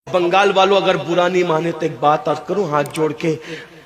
بنگال والوں اگر برا نہیں مانے تو ایک بات عرض کروں ہاتھ جوڑ کے،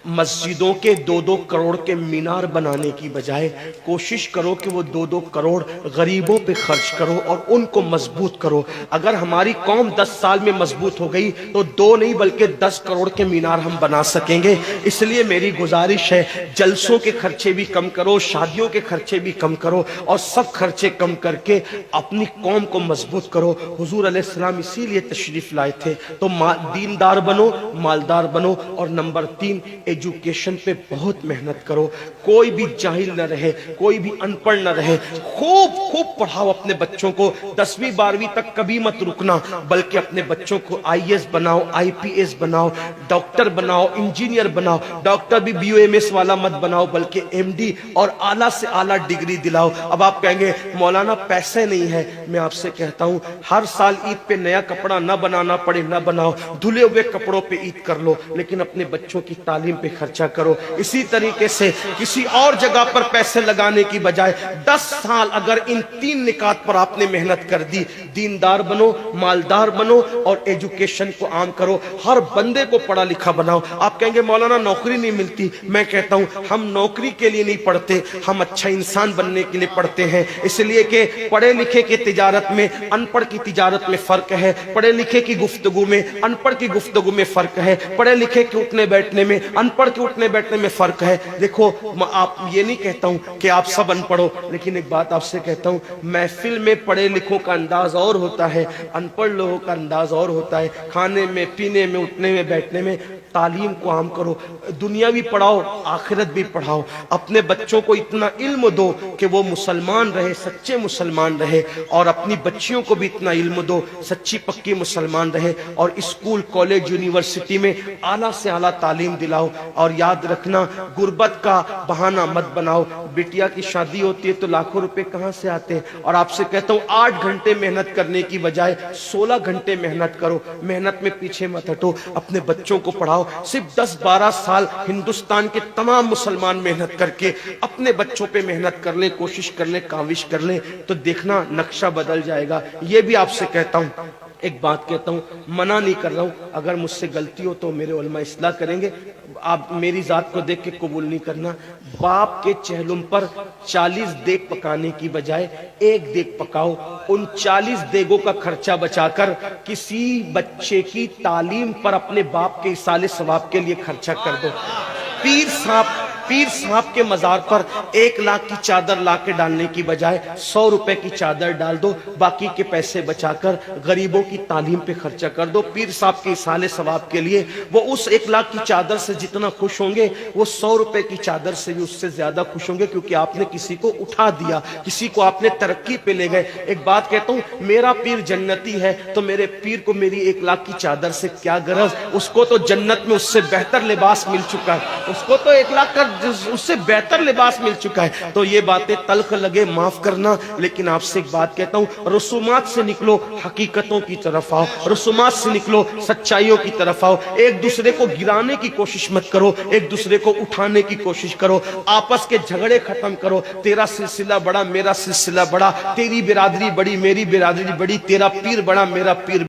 مسجدوں کے 2-2 کروڑ کے مینار بنانے کی بجائے کوشش کرو کہ وہ 2-2 کروڑ غریبوں پہ خرچ کرو اور ان کو مضبوط کرو۔ اگر ہماری قوم 10 سال میں مضبوط ہو گئی تو 2 نہیں بلکہ 10 کروڑ کے مینار ہم بنا سکیں گے۔ اس لیے میری گزارش ہے جلسوں کے خرچے بھی کم کرو، شادیوں کے خرچے بھی کم کرو اور سب خرچے کم کر کے اپنی قوم کو مضبوط کرو۔ حضور علیہ السلام اسی لیے تشریف لائے تھے تو دیندار بنو، مالدار بنو، اور نمبر 3 ایجوکیشن پہ بہت محنت کرو۔ کوئی بھی جاہل نہ رہے، کوئی بھی ان پڑھ نہ رہے، خوب پڑھاؤ اپنے بچوں کو۔ 10ویں 12ویں تک کبھی مت رکنا، بلکہ اپنے بچوں کو IAS بناؤ، IPS بناؤ، ڈاکٹر بناؤ، انجینئر بناؤ۔ ڈاکٹر بھی BUMS والا مت بناؤ بلکہ MD اور اعلیٰ سے اعلیٰ ڈگری دلاؤ۔ اب آپ کہیں گے مولانا پیسے نہیں ہے، میں آپ سے کہتا ہوں ہر سال عید پہ نیا کپڑا نہ بنانا پڑے نہ بناؤ، دھلے ہوئے کپڑوں پہ عید کر لو، لیکن اپنے بچوں کی تعلیم پہ خرچہ کرو۔ اسی طریقے سے کسی اور جگہ پر پیسے لگانے کی بجائے 10 سال اگر ان 3 نکات پر آپ نے محنت کر دی، دیندار بنو، مالدار بنو اور ایجوکیشن کو عام کرو، ہر بندے کو پڑھا لکھا بناؤ۔ آپ کہیں گے مولانا نوکری نہیں ملتی، میں کہتا ہوں ہم نوکری کے لیے نہیں پڑھتے، ہم اچھا انسان بننے کے لیے پڑھتے ہیں۔ اس لیے کہ پڑھے لکھے کی تجارت میں ان پڑھ کی تجارت میں فرق ہے، پڑھے لکھے کی گفتگو میں ان پڑھ کی گفتگو میں فرق ہے، پڑھے لکھے کے اٹھنے بیٹھنے میں ان پڑھ کے اٹھنے بیٹھنے میں فرق ہے۔ دیکھو آپ یہ نہیں کہتا ہوں کہ آپ سب ان پڑھو، لیکن ایک بات آپ سے کہتا ہوں محفل میں پڑھے لکھوں کا انداز اور ہوتا ہے، ان پڑھ لوگوں کا انداز اور ہوتا ہے۔ کھانے میں، پینے میں، اٹھنے میں، بیٹھنے میں تعلیم کو عام کرو، دنیا بھی پڑھاؤ، آخرت بھی پڑھاؤ۔ اپنے بچوں کو اتنا علم دو کہ وہ مسلمان رہے، سچے مسلمان رہے، اور اپنی بچیوں کو بھی اتنا علم دو سچی پکی مسلمان رہے، اور اسکول، کالج، یونیورسٹی میں اعلیٰ سے اعلیٰ تعلیم دلاؤ۔ اور یاد رکھنا غربت کا بہانہ مت بناؤ۔ بیٹیا کی شادی ہوتی ہے تو لاکھوں روپے کہاں سے آتے ہیں، اور آپ سے کہتا ہوں 8 گھنٹے محنت کرنے کی بجائے 16 گھنٹے محنت کرو، محنت میں پیچھے مت ہٹو، اپنے بچوں کو پڑھاؤ۔ صرف 10-12 سال ہندوستان کے تمام مسلمان محنت کر کے اپنے بچوں پہ محنت کر لیں، کوشش کر لیں، کاوش کر لیں، تو دیکھنا نقشہ بدل جائے گا۔ یہ بھی آپ سے کہتا ہوں، ایک بات کہتا ہوں، منع نہیں کر رہا ہوں، اگر مجھ سے غلطی ہو تو میرے علماء اصلاح کریں گے، آپ میری ذات کو دیکھ کے قبول نہیں کرنا۔ باپ کے چہلم پر 40 دیگ پکانے کی بجائے 1 دیگ پکاؤ، ان 40 دیگوں کا خرچہ بچا کر کسی بچے کی تعلیم پر اپنے باپ کے ایصال ثواب کے لیے خرچہ کر دو۔ پیر صاحب کے مزار پر 1 لاکھ کی چادر لا کے ڈالنے کی بجائے 100 روپے کی چادر ڈال دو، باقی کے پیسے بچا کر غریبوں کی تعلیم پہ خرچہ کر دو۔ پیر صاحب کے ایصال ثواب کے لیے وہ اس 1 لاکھ کی چادر سے جتنا خوش ہوں گے وہ 100 روپے کی چادر سے بھی اس سے زیادہ خوش ہوں گے، کیونکہ آپ نے کسی کو اٹھا دیا، کسی کو آپ نے ترقی پہ لے گئے۔ ایک بات کہتا ہوں، میرا پیر جنتی ہے تو میرے پیر کو میری 1 لاکھ کی چادر سے کیا غرض، اس کو تو جنت میں اس سے بہتر لباس مل چکا ہے، اس کو تو 1 لاکھ کا اس سے بہتر لباس مل چکا ہے۔ تو یہ باتیں تلخ لگے معاف کرنا، لیکن آپ سے ایک بات کہتا ہوں، رسومات سے نکلو، حقیقتوں کی طرف آؤ، رسومات سے نکلو، سچائیوں کی طرف آؤ۔ ایک دوسرے کو گرانے کی کوشش مت کرو، ایک دوسرے کو اٹھانے کی کوشش کرو، آپس کے جھگڑے ختم کرو۔ تیرا سلسلہ بڑا، میرا سلسلہ بڑا، تیری برادری بڑی، میری برادری بڑی، تیرا پیر بڑا، میرا پیر